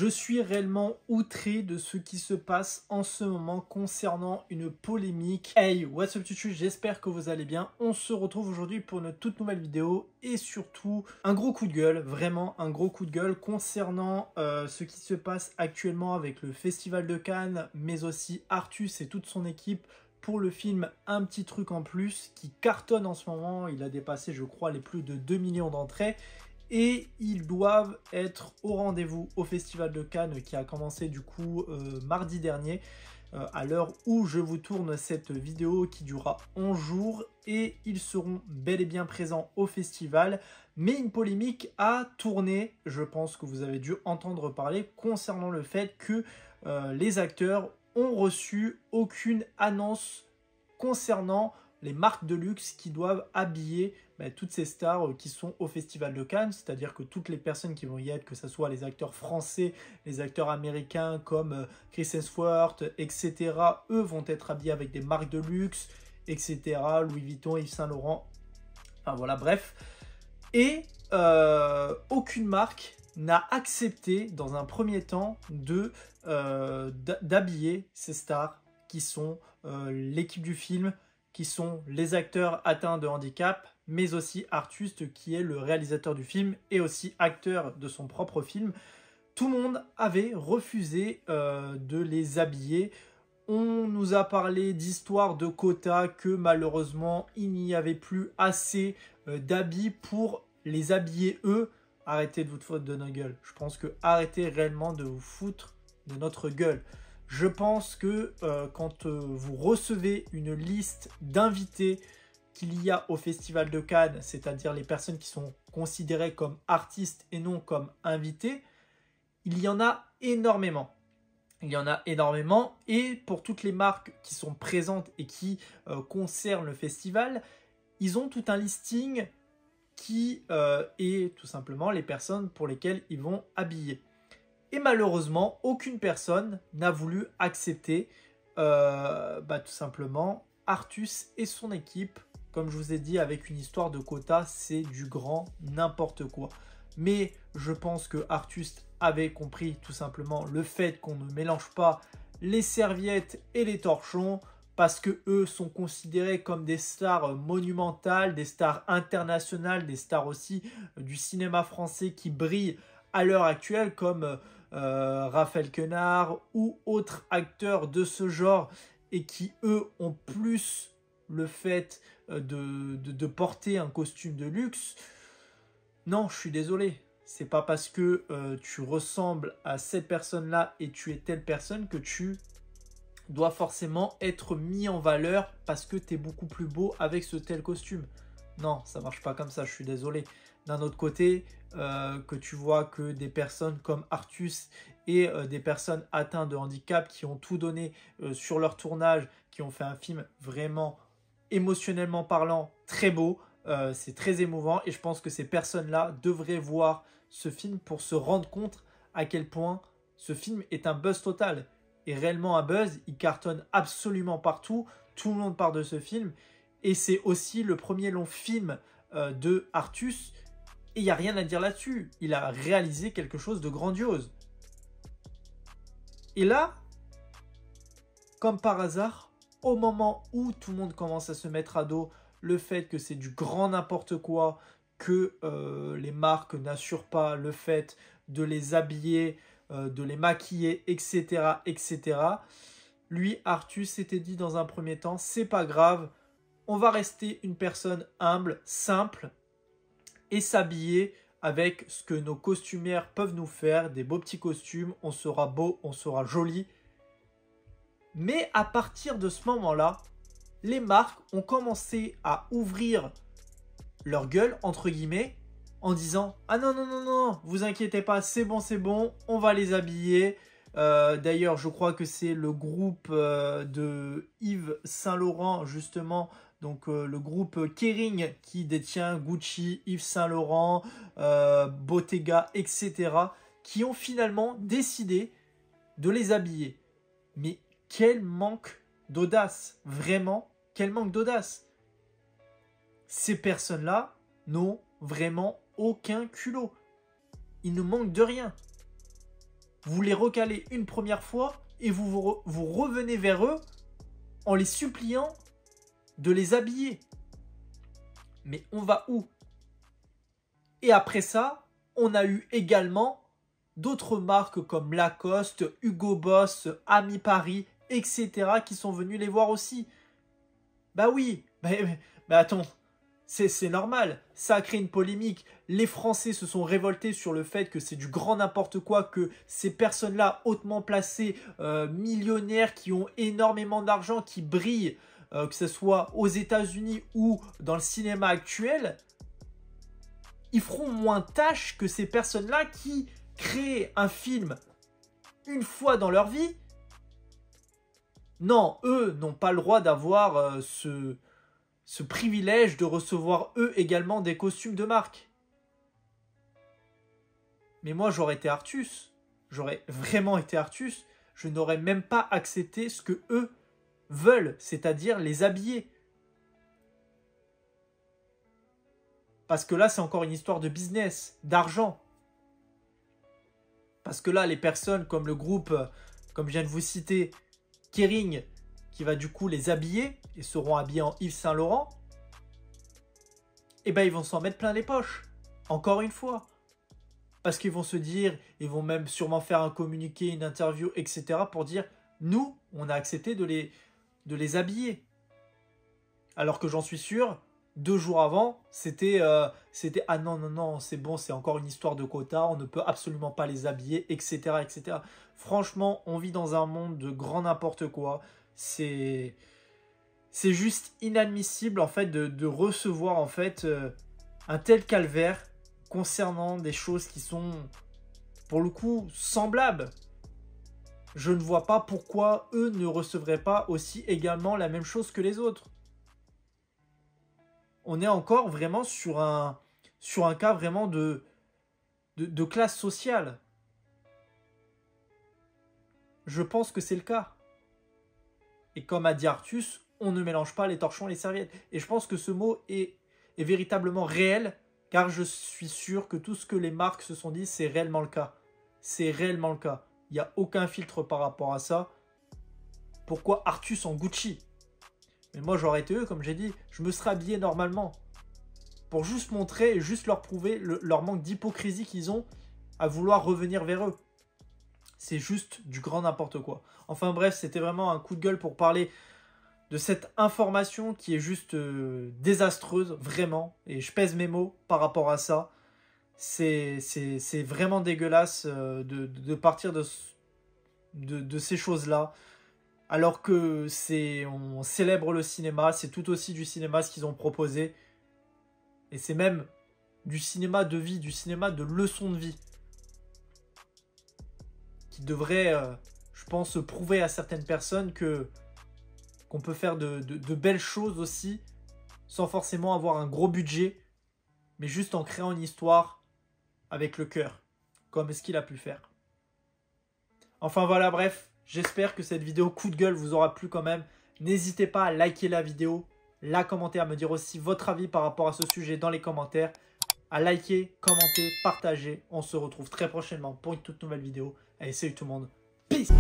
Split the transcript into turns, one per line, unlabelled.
Je suis réellement outré de ce qui se passe en ce moment concernant une polémique. Hey, what's up tutu, j'espère que vous allez bien. On se retrouve aujourd'hui pour une toute nouvelle vidéo et surtout un gros coup de gueule, vraiment un gros coup de gueule concernant ce qui se passe actuellement avec le Festival de Cannes, mais aussi Artus et toute son équipe pour le film Un petit truc en plus qui cartonne en ce moment. Il a dépassé, je crois, les plus de 2 millions d'entrées. Et ils doivent être au rendez-vous au Festival de Cannes qui a commencé du coup mardi dernier, à l'heure où je vous tourne cette vidéo qui durera 11 jours. Et ils seront bel et bien présents au festival. Mais une polémique a tourné, je pense que vous avez dû entendre parler, concernant le fait que les acteurs ont reçu aucune annonce concernant les marques de luxe qui doivent habiller toutes ces stars qui sont au Festival de Cannes, c'est-à-dire que toutes les personnes qui vont y être, que ce soit les acteurs français, les acteurs américains comme Chris Hemsworth, etc., eux vont être habillés avec des marques de luxe, etc., Louis Vuitton, Yves Saint Laurent, enfin voilà, bref. Et aucune marque n'a accepté dans un premier temps d'habiller ces stars qui sont l'équipe du film, qui sont les acteurs atteints de handicap, mais aussi Artus qui est le réalisateur du film et aussi acteur de son propre film. Tout le monde avait refusé de les habiller. On nous a parlé d'histoires de quotas, que malheureusement il n'y avait plus assez d'habits pour les habiller eux. Arrêtez de vous foutre de notre gueule. Je pense que arrêtez réellement de vous foutre de notre gueule. Je pense que quand vous recevez une liste d'invités qu'il y a au Festival de Cannes, c'est-à-dire les personnes qui sont considérées comme artistes et non comme invités, il y en a énormément. Il y en a énormément et pour toutes les marques qui sont présentes et qui concernent le festival, ils ont tout un listing qui est tout simplement les personnes pour lesquelles ils vont habiller. Et malheureusement, aucune personne n'a voulu accepter tout simplement Artus et son équipe. Comme je vous ai dit, avec une histoire de quota, c'est du grand n'importe quoi. Mais je pense que Artus avait compris tout simplement le fait qu'on ne mélange pas les serviettes et les torchons, parce que eux sont considérés comme des stars monumentales, des stars internationales, des stars aussi du cinéma français qui brillent à l'heure actuelle, comme Raphaël Quenard ou autres acteurs de ce genre, et qui eux ont plus le fait de porter un costume de luxe. Non, je suis désolé. C'est pas parce que tu ressembles à cette personne-là et tu es telle personne que tu dois forcément être mis en valeur parce que tu es beaucoup plus beau avec ce tel costume. Non, ça marche pas comme ça, je suis désolé. D'un autre côté, que tu vois que des personnes comme Artus et des personnes atteintes de handicap qui ont tout donné sur leur tournage, qui ont fait un film vraiment émotionnellement parlant très beau, c'est très émouvant et je pense que ces personnes-là devraient voir ce film pour se rendre compte à quel point ce film est un buzz total. Et réellement un buzz, il cartonne absolument partout, tout le monde parle de ce film et c'est aussi le premier long film de Artus et il n'y a rien à dire là-dessus. Il a réalisé quelque chose de grandiose. Et là, comme par hasard, au moment où tout le monde commence à se mettre à dos le fait que c'est du grand n'importe quoi, que les marques n'assurent pas le fait de les habiller, de les maquiller, etc., etc., lui, Artus, s'était dit dans un premier temps, c'est pas grave, on va rester une personne humble, simple, et s'habiller avec ce que nos costumières peuvent nous faire, des beaux petits costumes, on sera beau, on sera joli. Mais à partir de ce moment-là, les marques ont commencé à ouvrir leur gueule, entre guillemets, en disant « Ah non, non, non, non, vous inquiétez pas, c'est bon, on va les habiller. » D'ailleurs, je crois que c'est le groupe de Yves Saint Laurent, justement, donc le groupe Kering qui détient Gucci, Yves Saint Laurent, Bottega, etc., qui ont finalement décidé de les habiller. Mais quel manque d'audace, vraiment, quel manque d'audace. Ces personnes-là n'ont vraiment aucun culot. Ils ne manquent de rien. vous les recalez une première fois et vous revenez vers eux en les suppliant de les habiller. Mais on va où? Et après ça, on a eu également d'autres marques comme Lacoste, Hugo Boss, Ami Paris, etc. qui sont venus les voir aussi. Bah oui, mais attends, c'est normal, ça a créé une polémique. Les Français se sont révoltés sur le fait que c'est du grand n'importe quoi, que ces personnes-là hautement placées, millionnaires, qui ont énormément d'argent, qui brillent, que ce soit aux États-Unis ou dans le cinéma actuel, ils feront moins tâche que ces personnes-là qui créent un film une fois dans leur vie. Non, eux n'ont pas le droit d'avoir ce privilège de recevoir eux également des costumes de marque. Mais moi j'aurais été Artus, j'aurais vraiment été Artus, je n'aurais même pas accepté ce que eux veulent, c'est-à-dire les habiller. Parce que là c'est encore une histoire de business, d'argent. Parce que là les personnes comme le groupe, comme je viens de vous citer, Kering, qui va du coup les habiller, et seront habillés en Yves Saint Laurent, et ben ils vont s'en mettre plein les poches, encore une fois. Parce qu'ils vont se dire, ils vont même sûrement faire un communiqué, une interview, etc. pour dire, nous, on a accepté de les habiller. Alors que j'en suis sûr, 2 jours avant, c'était ah non, c'est bon, c'est encore une histoire de quota, on ne peut absolument pas les habiller, etc. etc. Franchement, on vit dans un monde de grand n'importe quoi. C'est juste inadmissible en fait de recevoir en fait un tel calvaire concernant des choses qui sont pour le coup semblables. Je ne vois pas pourquoi eux ne recevraient pas aussi également la même chose que les autres. On est encore vraiment sur un cas vraiment de classe sociale. Je pense que c'est le cas. Et comme a dit Artus, on ne mélange pas les torchons et les serviettes. Et je pense que ce mot est véritablement réel, car je suis sûr que tout ce que les marques se sont dit, c'est réellement le cas. C'est réellement le cas. Il n'y a aucun filtre par rapport à ça. Pourquoi Artus en Gucci? Mais moi, j'aurais été eux, comme j'ai dit, je me serais habillé normalement. Pour juste montrer et juste leur prouver leur manque d'hypocrisie qu'ils ont à vouloir revenir vers eux. C'est juste du grand n'importe quoi. Enfin bref, c'était vraiment un coup de gueule pour parler de cette information qui est juste désastreuse, vraiment. Et je pèse mes mots par rapport à ça. C'est vraiment dégueulasse de partir de ces choses-là. Alors que on célèbre le cinéma, c'est tout aussi du cinéma ce qu'ils ont proposé. Et c'est même du cinéma de vie, du cinéma de leçon de vie. Qui devrait, je pense, prouver à certaines personnes qu'on peut faire de belles choses aussi, sans forcément avoir un gros budget, mais juste en créant une histoire avec le cœur, comme ce qu'il a pu faire. Enfin voilà, bref, j'espère que cette vidéo coup de gueule vous aura plu quand même. N'hésitez pas à liker la vidéo, la commenter, à me dire aussi votre avis par rapport à ce sujet dans les commentaires. À liker, commenter, partager. On se retrouve très prochainement pour une toute nouvelle vidéo. Allez, salut tout le monde. Peace!